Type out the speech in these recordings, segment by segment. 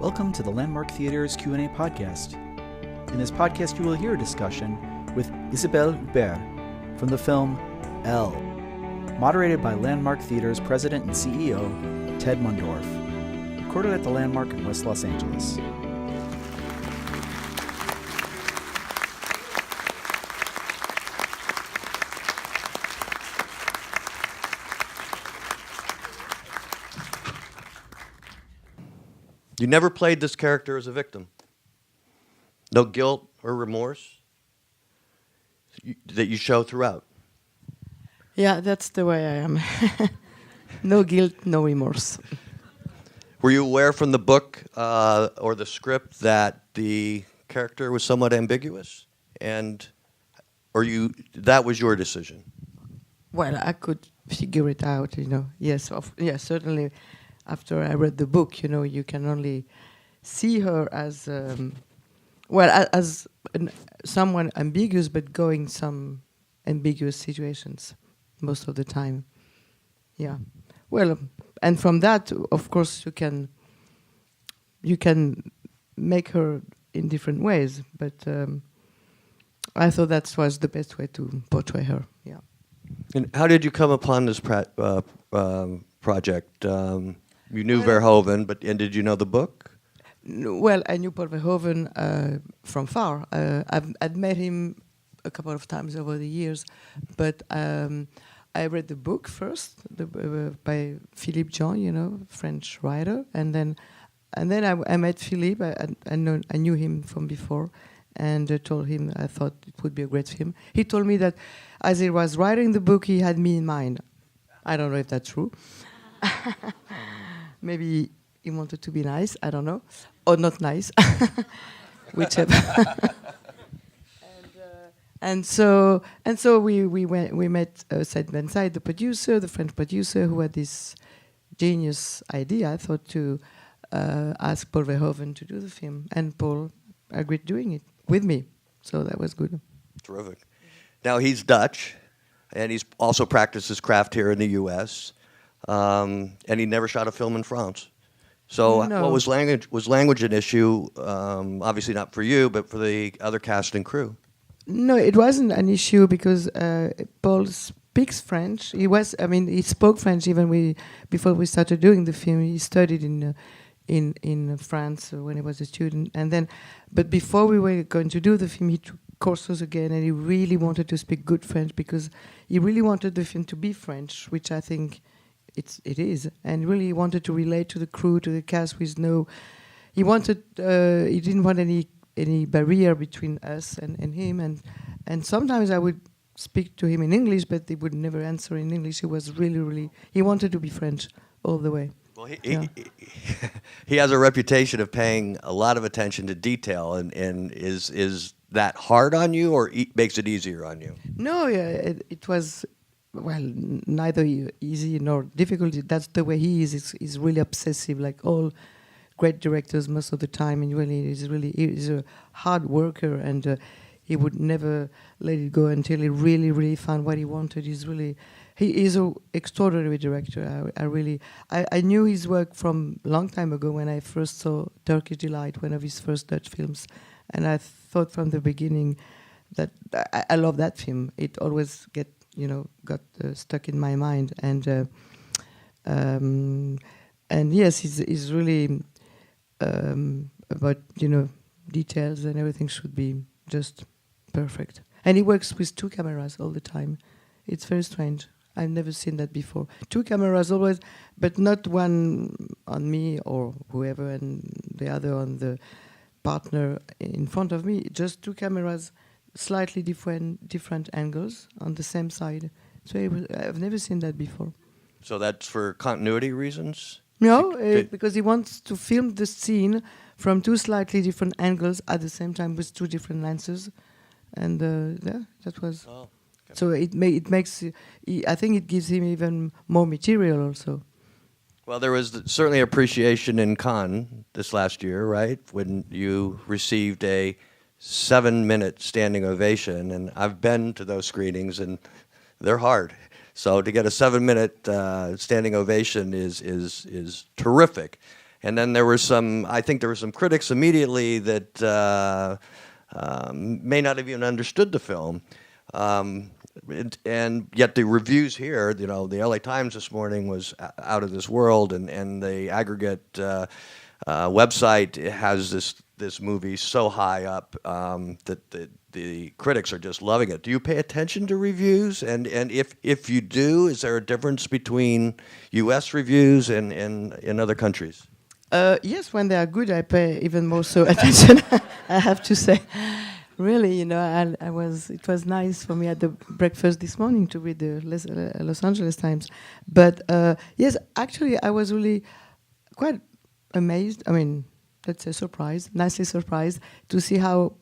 Welcome to the Landmark Theater's Q&A podcast. In this podcast, you will hear a discussion with Isabelle Huppert from the film Elle, moderated by Landmark Theater's president and CEO, Ted Mundorff, recorded at the Landmark in West Los Angeles. You never played this character as a victim. No guilt or remorse that you show throughout. Yeah, that's the way I am. No guilt, no remorse. Were you aware from the book or the script that the character was somewhat ambiguous, that was your decision? Well, I could figure it out, Yes, certainly. After I read the book, you can only see her as, someone ambiguous, but going some ambiguous situations most of the time. Yeah. Well, and from that, of course, you can make her in different ways, but I thought that was the best way to portray her. Yeah. And how did you come upon this project? You knew Verhoeven, and did you know the book? Well, I knew Paul Verhoeven from far. I'd met him a couple of times over the years, but I read the book first by Philippe Jean, French writer, and then I met Philippe. I knew him from before, and told him I thought it would be a great film. He told me that as he was writing the book, he had me in mind. I don't know if that's true. Maybe he wanted to be nice, I don't know, or not nice, whichever. And so we met side by side the French producer, who had this genius idea, I thought, to ask Paul Verhoeven to do the film, and Paul agreed doing it with me, so that was good. Terrific. Now he's Dutch, and he's also practiced his craft here in the U.S., and he never shot a film in France. So No. what was language? Was language an issue? Obviously not for you, but for the other cast and crew. No, it wasn't an issue because Paul speaks French. He spoke French even before we started doing the film. He studied in France when he was a student, but before we were going to do the film, he took courses again, and he really wanted to speak good French because he really wanted the film to be French, which I think it is, and really wanted to relate to the crew, to the cast with he didn't want any barrier between us and him, and sometimes I would speak to him in English, but he would never answer in English. He was really, he wanted to be French all the way. Well, he has a reputation of paying a lot of attention to detail, and is that hard on you, or makes it easier on you? No, it was, well, neither easy nor difficult. That's the way he is. He's really obsessive, like all great directors most of the time, and he's a hard worker, and he would never let it go until he really found what he wanted. He is an extraordinary director. I knew his work from a long time ago when I first saw Turkish Delight, one of his first Dutch films, and I thought from the beginning that I love that film. It always got stuck in my mind, and yes, he's really about details, and everything should be just perfect. And he works with 2 cameras all the time. It's very strange. I've never seen that before. 2 cameras always, but not one on me or whoever, and the other on the partner in front of me. Just 2 cameras, slightly different angles on the same side. So I've never seen that before. So that's for continuity reasons? No, because he wants to film the scene from 2 slightly different angles at the same time with 2 different lenses, and that was. Oh, okay. So it makes. I think it gives him even more material also. Well, there was certainly appreciation in Cannes this last year, right, when you received a 7-minute standing ovation, and I've been to those screenings, and they're hard. So to get a 7-minute standing ovation is terrific. And then there were some, I think there were some critics immediately that may not have even understood the film. And yet the reviews here, the LA Times this morning was out of this world, and the aggregate website has this movie so high up that the critics are just loving it. Do you pay attention to reviews? And if you do, is there a difference between U.S. reviews and in other countries? Yes, when they are good, I pay even more so attention. I have to say, really, it was nice for me at the breakfast this morning to read the Los Angeles Times. But yes, actually, I was really quite amazed. I mean, let's say nicely surprised to see how,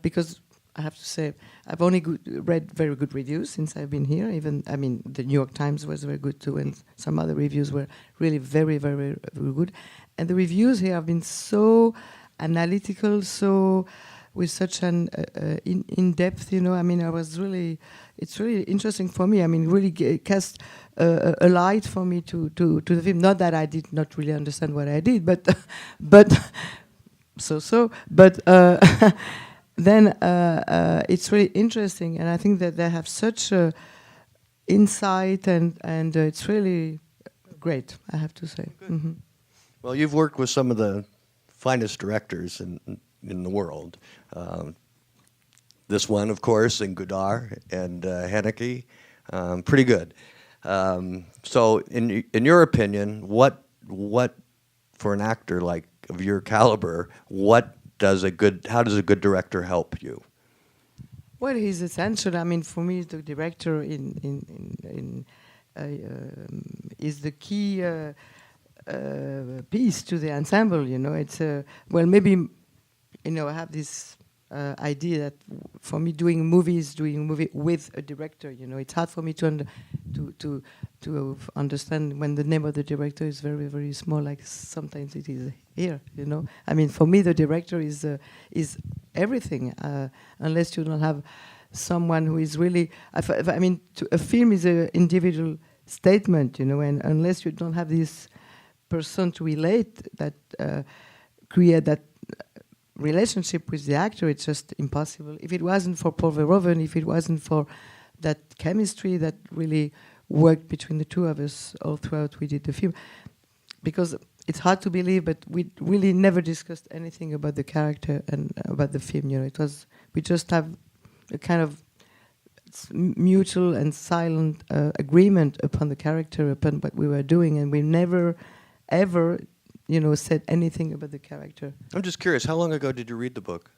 because I have to say, I've only read very good reviews since I've been here. Even, the New York Times was very good too, and some other reviews were really very, very, very good. And the reviews here have been so analytical, so with such an in-depth, I was really, it's really interesting for me. Really cast a light for me to the film. Not that I did not really understand what I did, but then it's really interesting, and I think that they have such insight, and it's really great, I have to say. Mm-hmm. Well, you've worked with some of the finest directors in the world. This one, of course, and Godard and Haneke, pretty good. So, in your opinion, what for an actor of your caliber, how does a good director help you? Well, he's essential. For me, the director is the key piece to the ensemble. It's maybe I have this idea that for me, doing a movie with a director. It's hard for me to understand when the name of the director is very, very small, like sometimes it is here. For me, the director is everything. Unless you don't have someone who is really, a film is an individual statement. And unless you don't have this person to relate, that create that relationship with the actor, it's just impossible. If it wasn't for Paul Verhoeven, if it wasn't for that chemistry that really worked between the two of us all throughout we did the film, because it's hard to believe, but we really never discussed anything about the character and about the film. We just have a kind of mutual and silent agreement upon the character, upon what we were doing, and we never ever said anything about the character. I'm just curious, how long ago did you read the book?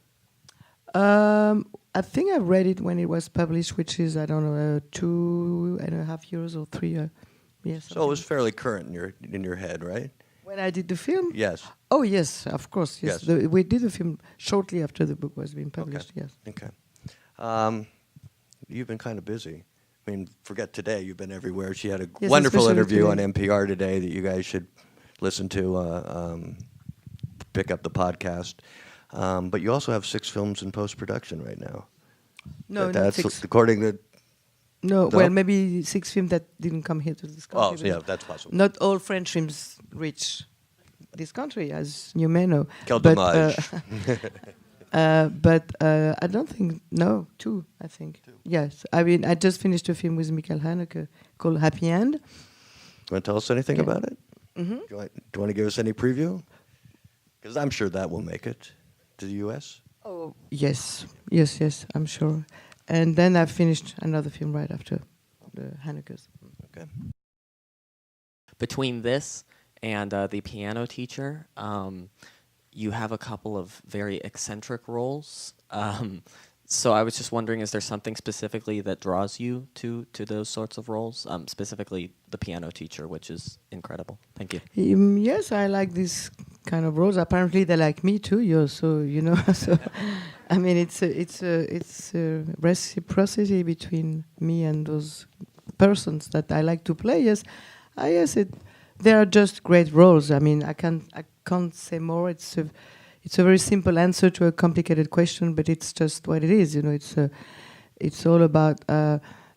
I think I read it when it was published, which is, 2.5 years or 3. Yes. So it was fairly current in your head, right? When I did the film? Yes. Oh, yes, of course. Yes. We did the film shortly after the book was being published, okay. Yes. Okay. You've been kind of busy. Forget today, you've been everywhere. She had a wonderful interview on NPR today that you guys should listen to, pick up the podcast. But you also have 6 films in post-production right now. No, that's not 6. According to... No, well, maybe 6 films that didn't come here to this country. Oh, yeah, that's possible. Not all French films reach this country, as you may know. Quel dommage. But I don't think... No, 2, I think. 2. Yes. I just finished a film with Michael Haneke called Happy End. You want to tell us anything about it? Mm-hmm. Do you want to give us any preview? Because I'm sure that will make it to the U.S. Oh, yes, I'm sure. And then I finished another film right after the Haneke's. Okay. Between this and the piano teacher, you have a couple of very eccentric roles. So I was just wondering, is there something specifically that draws you to those sorts of roles? Specifically the piano teacher, which is incredible. Thank you. Yes, I like this kind of roles. Apparently they like me too, so so it's a reciprocity between me and those persons that I like to play. Yes. They are just great roles. I can't say more. It's a very simple answer to a complicated question, but it's just what it is. It's all about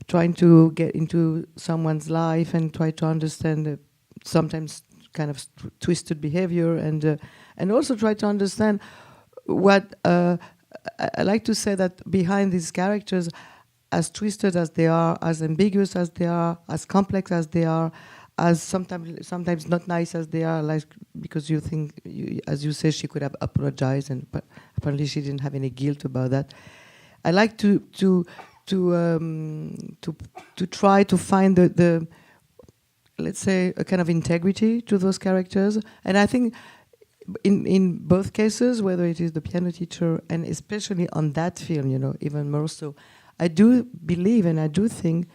trying to get into someone's life and try to understand sometimes kind of twisted behavior, and also try to understand what I like to say that behind these characters, as twisted as they are, as ambiguous as they are, as complex as they are, as sometimes not nice as they are, like because you think, as you say, she could have apologized, but apparently she didn't have any guilt about that. I like to try to find the let's say a kind of integrity to those characters, and I think in both cases, whether it is the piano teacher and especially on that film, even more so, I do believe and I do think,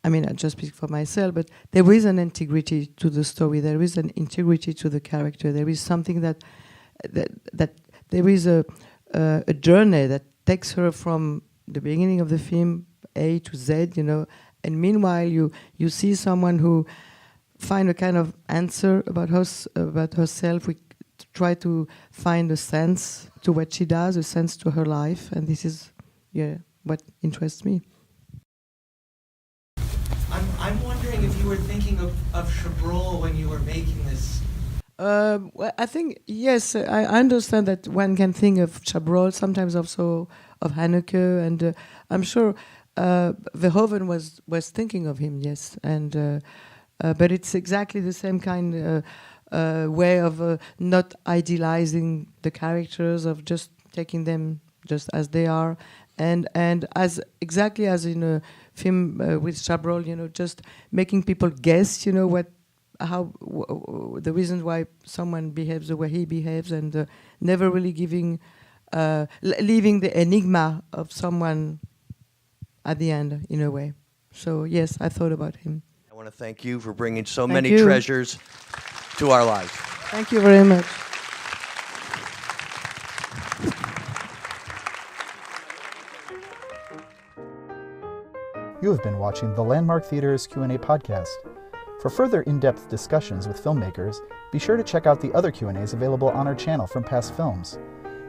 I mean, I just speak for myself, but there is an integrity to the story. There is an integrity to the character. There is something that there is a journey that takes her from the beginning of the film A to Z, and meanwhile you see someone who find a kind of answer about herself. We try to find a sense to what she does, a sense to her life, and this is what interests me. I'm wondering if you were thinking of Chabrol when you were making this. Well, I think, yes, I understand that one can think of Chabrol, sometimes also of Haneke, and I'm sure Verhoeven was thinking of him, yes, and but it's exactly the same kind way of not idealizing the characters, of just taking them just as they are, and as exactly as in a film with Chabrol, just making people guess, the reasons why someone behaves the way he behaves, and never really giving, leaving the enigma of someone at the end, in a way. So yes, I thought about him. I want to thank you for bringing so many treasures to our lives. Thank you very much. You have been watching the Landmark Theater's Q&A podcast. For further in-depth discussions with filmmakers, be sure to check out the other Q&As available on our channel from past films.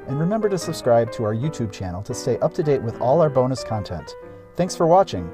And remember to subscribe to our YouTube channel to stay up to date with all our bonus content. Thanks for watching.